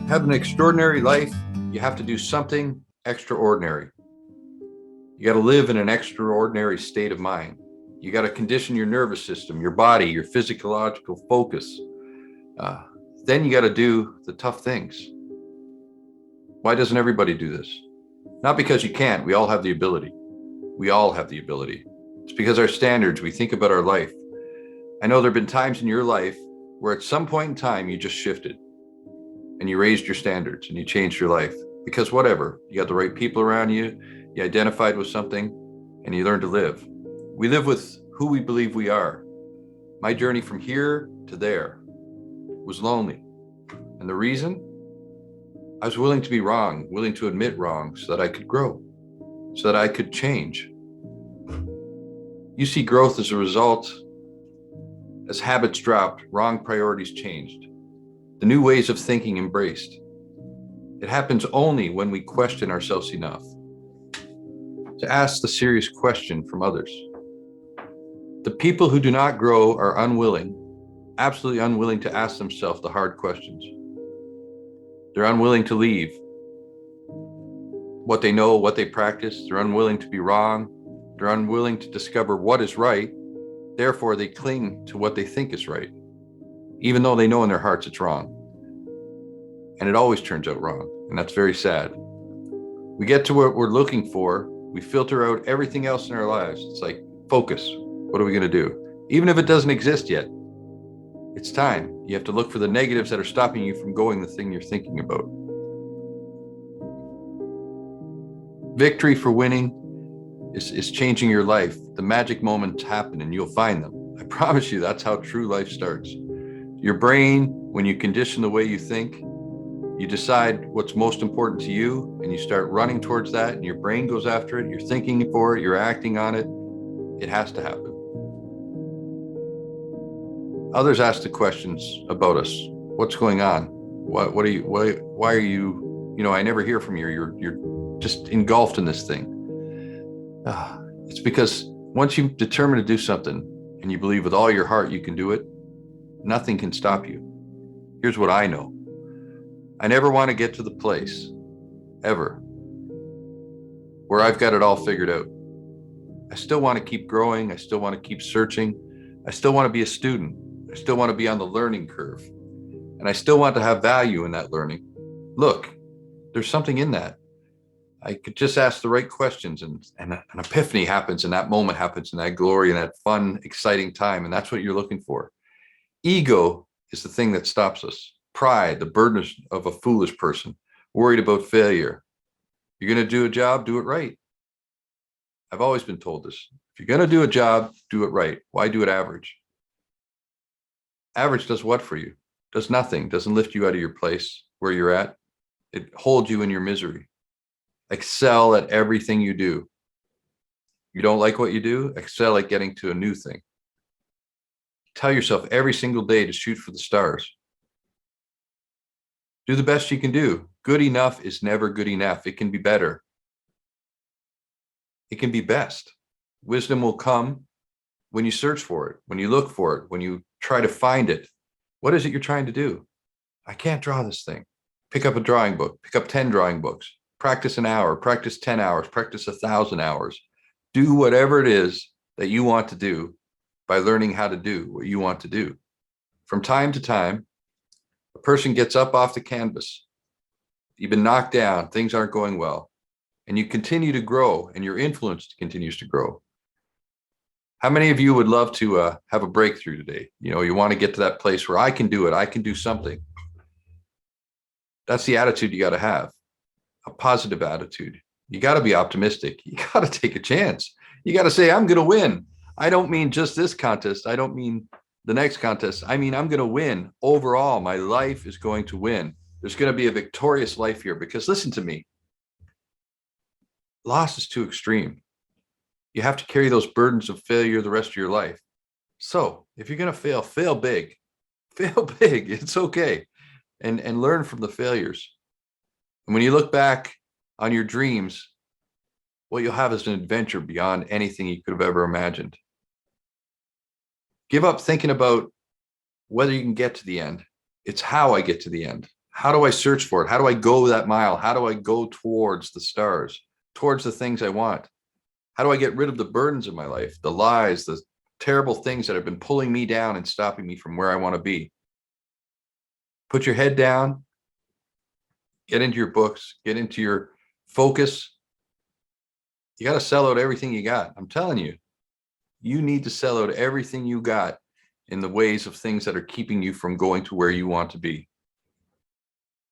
have an extraordinary life, you have to do something extraordinary. You got to live in an extraordinary state of mind. You got to condition your nervous system, your body, your physiological focus. Uh, then you got to do the tough things. Why doesn't everybody do this? Not because you can't. We all have the ability. We all have the ability. It's because our standards, we think about our life. I know there have been times in your life where at some point in time you just shifted and you raised your standards and you changed your life because whatever, you got the right people around you, you identified with something, and you learned to live. We live with who we believe we are. My journey from here to there was lonely. And the reason? I was willing to be wrong, willing to admit wrong so that I could grow, so that I could change. You see growth as a result. As habits dropped, wrong priorities changed, the new ways of thinking embraced. It happens only when we question ourselves enough to ask the serious question from others. The people who do not grow are unwilling, absolutely unwilling to ask themselves the hard questions. They're unwilling to leave what they know, what they practice. They're unwilling to be wrong. They're unwilling to discover what is right. Therefore, they cling to what they think is right, even though they know in their hearts it's wrong. And it always turns out wrong. And that's very sad. We get to what we're looking for. We filter out everything else in our lives. It's like, focus. What are we going to do? Even if it doesn't exist yet, it's time. You have to look for the negatives that are stopping you from going the thing you're thinking about. Victory for winning is changing your life. The magic moments happen and you'll find them. I promise you, that's how true life starts. Your brain, when you condition the way you think, you decide what's most important to you and you start running towards that and your brain goes after it. You're thinking for it, you're acting on it. It has to happen. Others ask the questions about us. What's going on? What are you, why are you, I never hear from you. You're just engulfed in this thing. It's because once you determine to do something and you believe with all your heart you can do it, nothing can stop you. Here's what I know. I never want to get to the place, ever, where I've got it all figured out. I still want to keep growing. I still want to keep searching. I still want to be a student. I still want to be on the learning curve. And I still want to have value in that learning. Look, there's something in that. I could just ask the right questions and an epiphany happens and that moment happens and that glory and that fun, exciting time. And that's what you're looking for. Ego is the thing that stops us. Pride, the burden of a foolish person, worried about failure. You're going to do a job, do it right. I've always been told this. If you're going to do a job, do it right. Why do it average? Average does what for you? Does nothing, doesn't lift you out of your place where you're at. It holds you in your misery. Excel at everything you do. You don't like what you do? Excel at getting to a new thing. Tell yourself every single day to shoot for the stars. Do the best you can do. Good enough is never good enough. It can be better. It can be best. Wisdom will come when you search for it, when you look for it, when you try to find it. What is it you're trying to do? I can't draw this thing. Pick up a drawing book, pick up 10 drawing books, practice an hour, practice 10 hours, practice 1,000 hours. Do whatever it is that you want to do by learning how to do what you want to do. From time to time, a person gets up off the canvas. You've been knocked down, things aren't going well, and you continue to grow and your influence continues to grow. How many of you would love to have a breakthrough today? You want to get to that place where I can do it. I can do something. That's the attitude you got to have, a positive attitude. You got to be optimistic. You got to take a chance. You got to say, I'm going to win. I don't mean just this contest. I don't mean the next contest. I mean, I'm going to win. Overall, my life is going to win. There's going to be a victorious life here because listen to me. Loss is too extreme. You have to carry those burdens of failure the rest of your life. So if you're going to fail, fail big. Fail big. It's okay. And learn from the failures. And when you look back on your dreams, what you'll have is an adventure beyond anything you could have ever imagined. Give up thinking about whether you can get to the end. It's how I get to the end. How do I search for it? How do I go that mile? How do I go towards the stars, towards the things I want? How do I get rid of the burdens of my life, the lies, the terrible things that have been pulling me down and stopping me from where I want to be? Put your head down, get into your books, get into your focus. You got to sell out everything you got. I'm telling you, you need to sell out everything you got in the ways of things that are keeping you from going to where you want to be.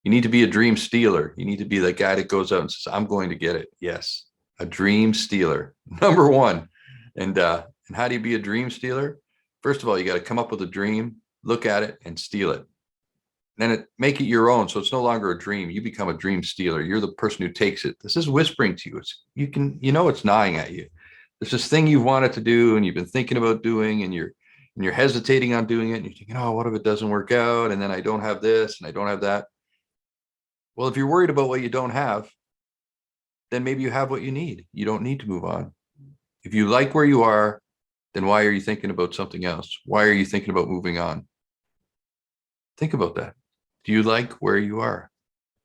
You need to be a dream stealer. You need to be that guy that goes out and says, I'm going to get it. Yes, a dream stealer, number one. And how do you be a dream stealer? First of all, you got to come up with a dream, look at it, and steal it. Then make it your own, so it's no longer a dream. You become a dream stealer. You're the person who takes it. This is whispering to you. It's gnawing at you. There's this thing you've wanted to do, and you've been thinking about doing, and you're hesitating on doing it, and you're thinking, oh, what if it doesn't work out? And then I don't have this, and I don't have that. Well, if you're worried about what you don't have, then maybe you have what you need. You don't need to move on. If you like where you are, then why are you thinking about something else? Why are you thinking about moving on? Think about that. Do you like where you are?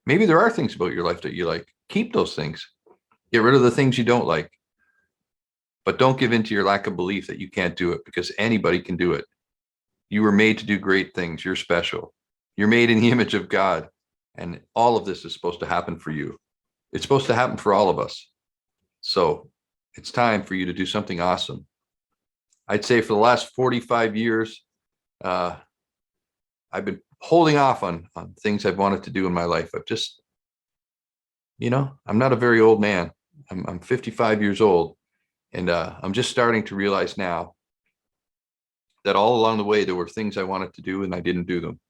Maybe there are things about your life that you like. Keep those things. Get rid of the things you don't like. But don't give in to your lack of belief that you can't do it, because anybody can do it. You were made to do great things. You're special. You're made in the image of God. And all of this is supposed to happen for you. It's supposed to happen for all of us. So it's time for you to do something awesome. I'd say for the last 45 years, I've been holding off on things I've wanted to do in my life. I've just, I'm not a very old man. I'm 55 years old. And I'm just starting to realize now that all along the way, there were things I wanted to do and I didn't do them.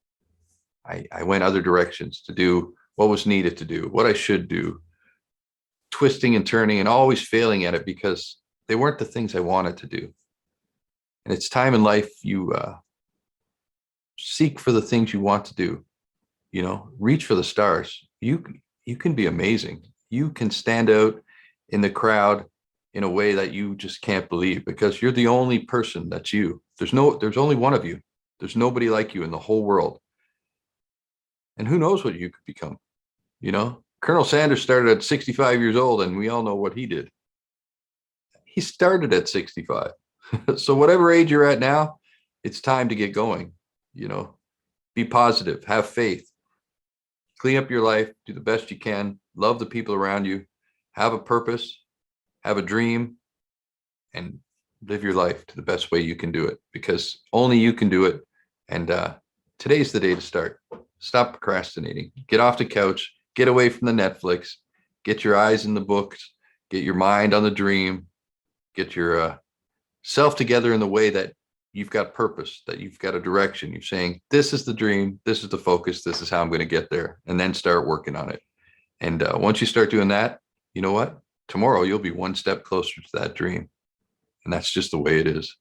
I went other directions to do what was needed to do, what I should do, twisting and turning and always failing at it because they weren't the things I wanted to do. And it's time in life you seek for the things you want to do, reach for the stars. You can be amazing. You can stand out in the crowd in a way that you just can't believe, because you're the only person that's you. There's only one of you. There's nobody like you in the whole world. And who knows what you could become, Colonel Sanders started at 65 years old, and we all know what he did. He started at 65. So whatever age you're at now, it's time to get going, be positive, have faith, clean up your life, do the best you can, love the people around you, have a purpose, have a dream, and live your life to the best way you can do it, because only you can do it. And today's the day to start. Stop procrastinating. Get off the couch. Get away from the Netflix. Get your eyes in the books. Get your mind on the dream. Get your self together in the way that you've got purpose, that you've got a direction. You're saying, this is the dream. This is the focus. This is how I'm going to get there. And then start working on it. And once you start doing that, you know what? Tomorrow you'll be one step closer to that dream. And that's just the way it is.